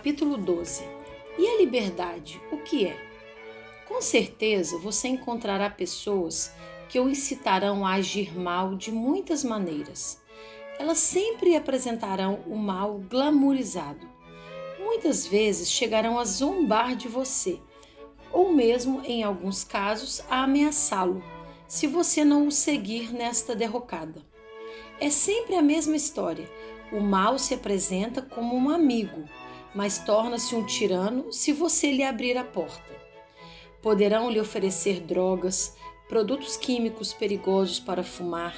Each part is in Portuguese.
Capítulo 12. E a liberdade, o que é? Com certeza você encontrará pessoas que o incitarão a agir mal de muitas maneiras. Elas sempre apresentarão o mal glamourizado. Muitas vezes chegarão a zombar de você, ou mesmo, em alguns casos, a ameaçá-lo, se você não o seguir nesta derrocada. É sempre a mesma história. O mal se apresenta como um amigo, mas torna-se um tirano se você lhe abrir a porta. Poderão lhe oferecer drogas, produtos químicos perigosos para fumar,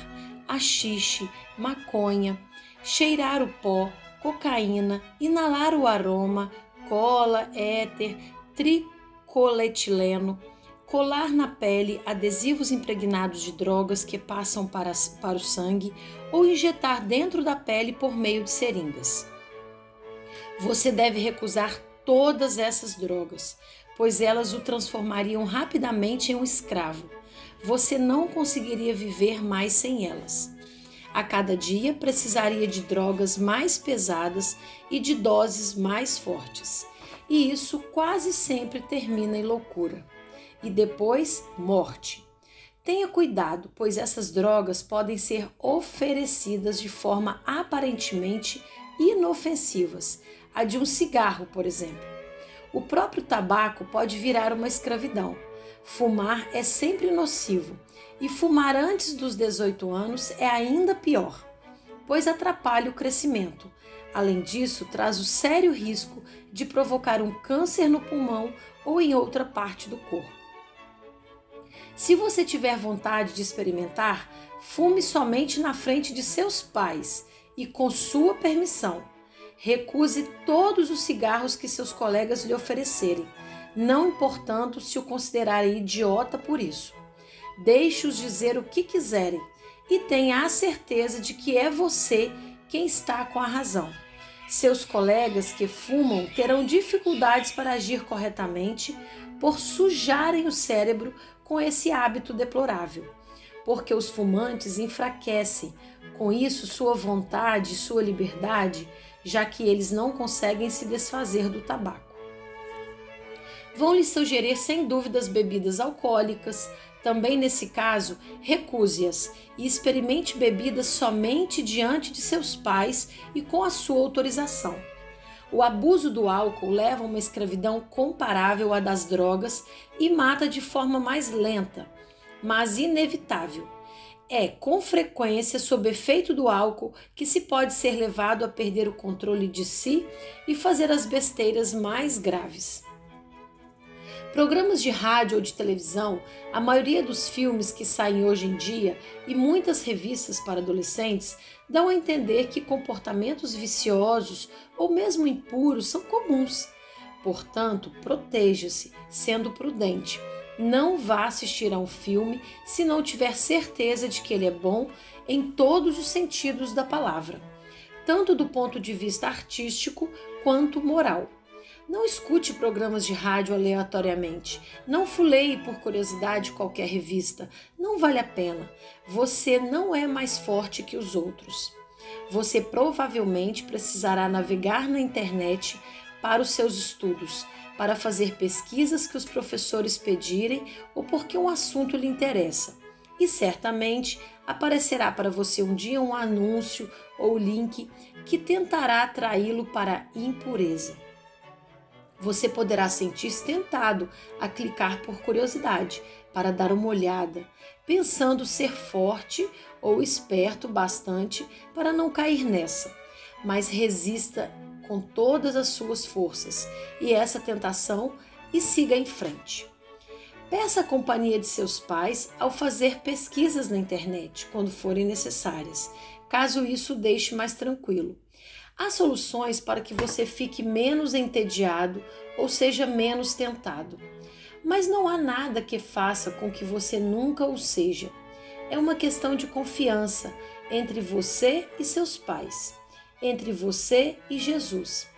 haxixe, maconha, cheirar o pó, cocaína, inalar o aroma, cola, éter, tricoletileno, colar na pele adesivos impregnados de drogas que passam para o sangue ou injetar dentro da pele por meio de seringas. Você deve recusar todas essas drogas, pois elas o transformariam rapidamente em um escravo. Você não conseguiria viver mais sem elas. A cada dia precisaria de drogas mais pesadas e de doses mais fortes. E isso quase sempre termina em loucura. E depois, morte. Tenha cuidado, pois essas drogas podem ser oferecidas de forma aparentemente inofensivas, a de um cigarro, por exemplo. O próprio tabaco pode virar uma escravidão. Fumar é sempre nocivo, e fumar antes dos 18 anos é ainda pior, pois atrapalha o crescimento. Além disso, traz o sério risco de provocar um câncer no pulmão ou em outra parte do corpo. Se você tiver vontade de experimentar, fume somente na frente de seus pais e com sua permissão. Recuse todos os cigarros que seus colegas lhe oferecerem, não importando se o considerarem idiota por isso. Deixe-os dizer o que quiserem e tenha a certeza de que é você quem está com a razão. Seus colegas que fumam terão dificuldades para agir corretamente por sujarem o cérebro com esse hábito deplorável, porque os fumantes enfraquecem, com isso, sua vontade e sua liberdade, já que eles não conseguem se desfazer do tabaco. Vão lhe sugerir sem dúvidas bebidas alcoólicas. Também nesse caso, recuse-as e experimente bebidas somente diante de seus pais e com a sua autorização. O abuso do álcool leva a uma escravidão comparável à das drogas e mata de forma mais lenta, mas inevitável. É com frequência sob efeito do álcool que se pode ser levado a perder o controle de si e fazer as besteiras mais graves. Programas de rádio ou de televisão, a maioria dos filmes que saem hoje em dia e muitas revistas para adolescentes dão a entender que comportamentos viciosos ou mesmo impuros são comuns. Portanto, proteja-se, sendo prudente. Não vá assistir a um filme se não tiver certeza de que ele é bom em todos os sentidos da palavra, tanto do ponto de vista artístico quanto moral. Não escute programas de rádio aleatoriamente. Não fuleie por curiosidade qualquer revista. Não vale a pena. Você não é mais forte que os outros. Você provavelmente precisará navegar na internet para os seus estudos, para fazer pesquisas que os professores pedirem ou porque um assunto lhe interessa. E certamente aparecerá para você um dia um anúncio ou link que tentará atraí-lo para a impureza. Você poderá sentir-se tentado a clicar por curiosidade, para dar uma olhada, pensando ser forte ou esperto bastante para não cair nessa, mas resista com todas as suas forças e essa tentação e siga em frente. Peça a companhia de seus pais ao fazer pesquisas na internet, quando forem necessárias, caso isso o deixe mais tranquilo. Há soluções para que você fique menos entediado ou seja menos tentado. Mas não há nada que faça com que você nunca o seja. É uma questão de confiança entre você e seus pais, entre você e Jesus.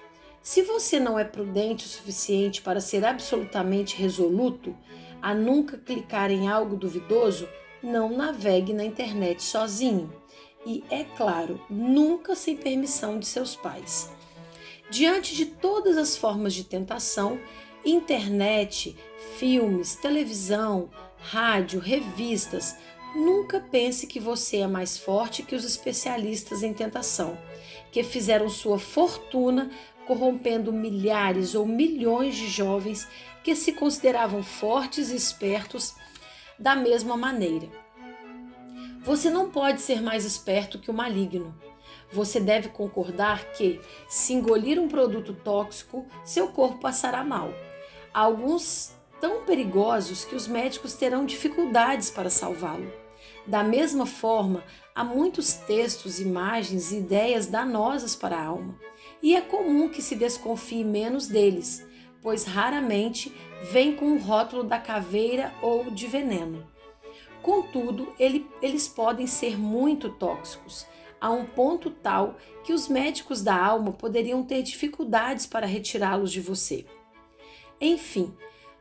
Se você não é prudente o suficiente para ser absolutamente resoluto a nunca clicar em algo duvidoso, não navegue na internet sozinho. E, é claro, nunca sem permissão de seus pais. Diante de todas as formas de tentação, internet, filmes, televisão, rádio, revistas, nunca pense que você é mais forte que os especialistas em tentação, que fizeram sua fortuna corrompendo milhares ou milhões de jovens que se consideravam fortes e espertos da mesma maneira. Você não pode ser mais esperto que o maligno. Você deve concordar que, se engolir um produto tóxico, seu corpo passará mal. Há alguns tão perigosos que os médicos terão dificuldades para salvá-lo. Da mesma forma, há muitos textos, imagens e ideias danosas para a alma, e é comum que se desconfie menos deles, pois raramente vêm com o rótulo da caveira ou de veneno. Contudo, eles podem ser muito tóxicos, a um ponto tal que os médicos da alma poderiam ter dificuldades para retirá-los de você. Enfim,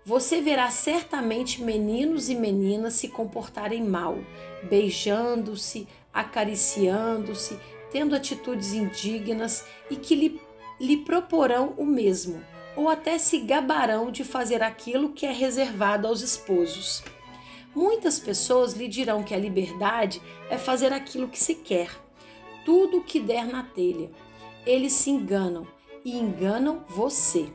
você verá certamente meninos e meninas se comportarem mal, beijando-se, acariciando-se, tendo atitudes indignas e que lhe proporão o mesmo, ou até se gabarão de fazer aquilo que é reservado aos esposos. Muitas pessoas lhe dirão que a liberdade é fazer aquilo que se quer, tudo o que der na telha. Eles se enganam e enganam você.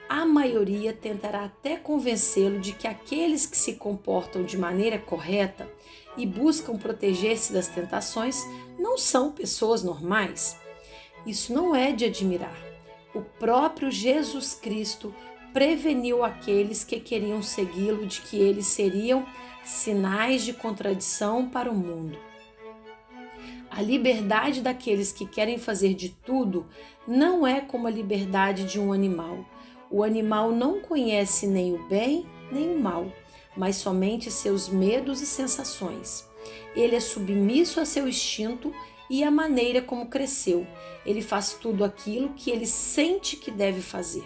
A maioria tentará até convencê-lo de que aqueles que se comportam de maneira correta e buscam proteger-se das tentações não são pessoas normais. Isso não é de admirar. O próprio Jesus Cristo preveniu aqueles que queriam segui-lo de que eles seriam sinais de contradição para o mundo. A liberdade daqueles que querem fazer de tudo não é como a liberdade de um animal. O animal não conhece nem o bem nem o mal, mas somente seus medos e sensações. Ele é submisso a seu instinto e à maneira como cresceu. Ele faz tudo aquilo que ele sente que deve fazer.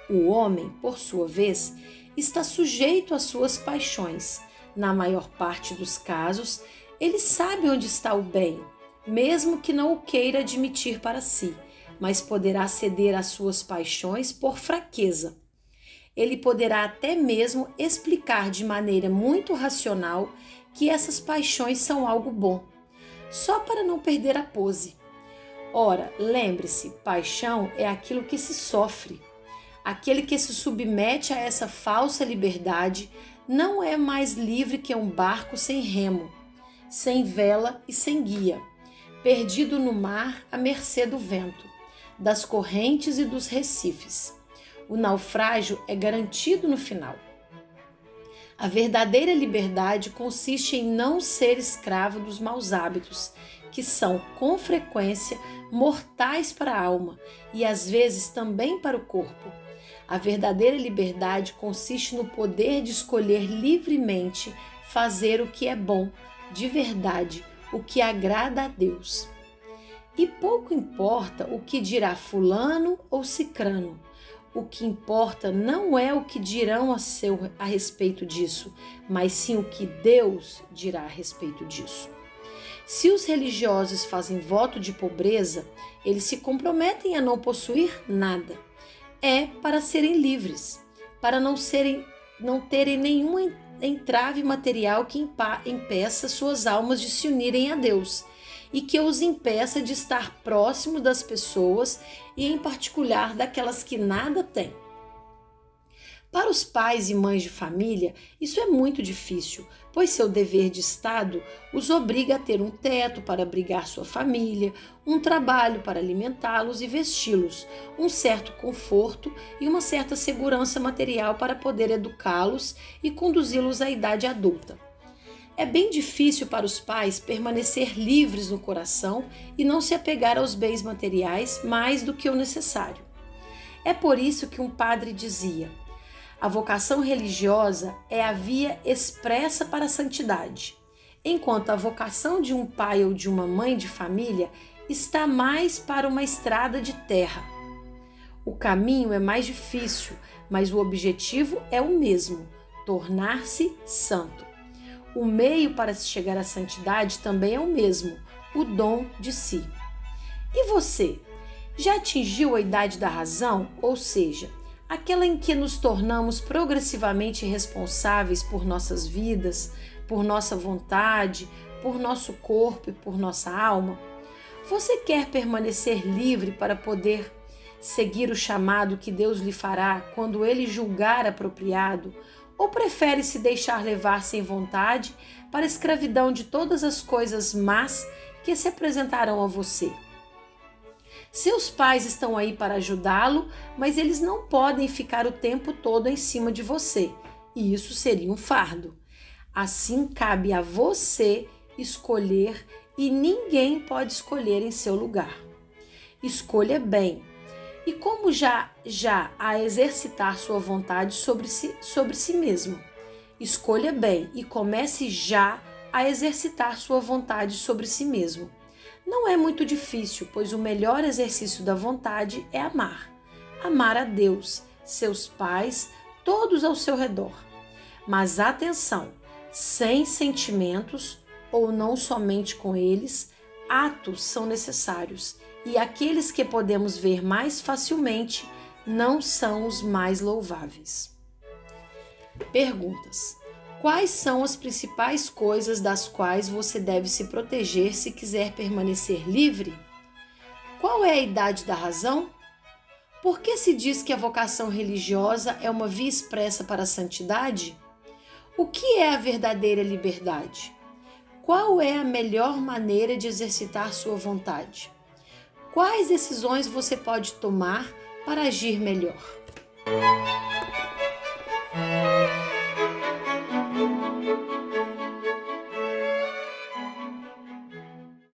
O homem, por sua vez, está sujeito às suas paixões. Na maior parte dos casos, ele sabe onde está o bem, mesmo que não o queira admitir para si, mas poderá ceder às suas paixões por fraqueza. Ele poderá até mesmo explicar de maneira muito racional que essas paixões são algo bom, só para não perder a pose. Ora, lembre-se, paixão é aquilo que se sofre. Aquele que se submete a essa falsa liberdade não é mais livre que um barco sem remo, sem vela e sem guia, perdido no mar à mercê do vento, das correntes e dos recifes. O naufrágio é garantido no final. A verdadeira liberdade consiste em não ser escravo dos maus hábitos, que são, com frequência, mortais para a alma e às vezes também para o corpo. A verdadeira liberdade consiste no poder de escolher livremente fazer o que é bom, de verdade, o que agrada a Deus. E pouco importa o que dirá fulano ou cicrano. O que importa não é o que dirão a respeito disso, mas sim o que Deus dirá a respeito disso. Se os religiosos fazem voto de pobreza, eles se comprometem a não possuir nada. É para serem livres, para não terem nenhum entrave material que impeça suas almas de se unirem a Deus e que os impeça de estar próximo das pessoas e, em particular, daquelas que nada têm. Para os pais e mães de família, isso é muito difícil, pois seu dever de Estado os obriga a ter um teto para abrigar sua família, um trabalho para alimentá-los e vesti-los, um certo conforto e uma certa segurança material para poder educá-los e conduzi-los à idade adulta. É bem difícil para os pais permanecer livres no coração e não se apegar aos bens materiais mais do que o necessário. É por isso que um padre dizia: a vocação religiosa é a via expressa para a santidade, enquanto a vocação de um pai ou de uma mãe de família está mais para uma estrada de terra. O caminho é mais difícil, mas o objetivo é o mesmo: tornar-se santo. O meio para se chegar à santidade também é o mesmo: o dom de si. E você? Já atingiu a idade da razão, ou seja, aquela em que nos tornamos progressivamente responsáveis por nossas vidas, por nossa vontade, por nosso corpo e por nossa alma? Você quer permanecer livre para poder seguir o chamado que Deus lhe fará quando Ele julgar apropriado? Ou prefere se deixar levar sem vontade para a escravidão de todas as coisas más que se apresentarão a você? Seus pais estão aí para ajudá-lo, mas eles não podem ficar o tempo todo em cima de você, e isso seria um fardo. Assim, cabe a você escolher e ninguém pode escolher em seu lugar. Escolha bem. E como já a exercitar sua vontade sobre si mesmo? Escolha bem e comece já a exercitar sua vontade sobre si mesmo. Não é muito difícil, pois o melhor exercício da vontade é amar. Amar a Deus, seus pais, todos ao seu redor. Mas atenção, sem sentimentos ou não somente com eles, atos são necessários e aqueles que podemos ver mais facilmente não são os mais louváveis. Perguntas: quais são as principais coisas das quais você deve se proteger se quiser permanecer livre? Qual é a idade da razão? Por que se diz que a vocação religiosa é uma via expressa para a santidade? O que é a verdadeira liberdade? Qual é a melhor maneira de exercitar sua vontade? Quais decisões você pode tomar para agir melhor?